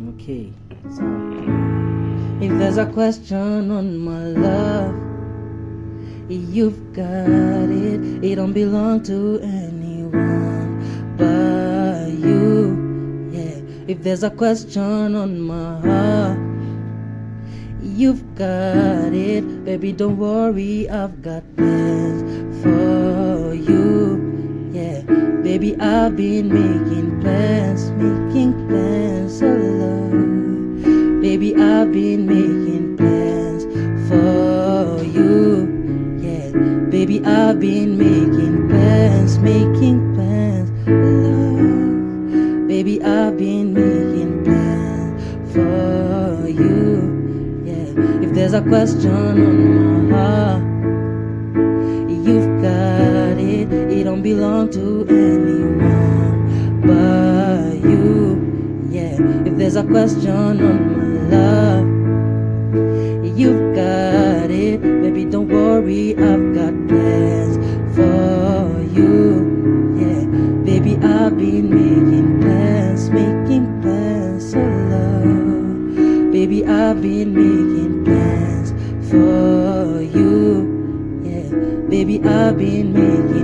Okay, so if there's a question on my love, you've got it. It don't belong to anyone but you. Yeah, if there's a question on my heart, you've got it. Baby, don't worry, I've got plans for you. Yeah, baby, I've been making plans for love. Baby, I've been making plans for you. Yeah, baby, I've been making plans for love. Baby, I've been making plans for you. Yeah, if there's a question on my heart, you've got it. It don't belong to anyone but you. Yeah, if there's a question on my love, you've got it. Baby, don't worry, I've got plans for you. Yeah, baby, I've been making plans for love. Baby, I've been making plans for you. Yeah, baby, I've been making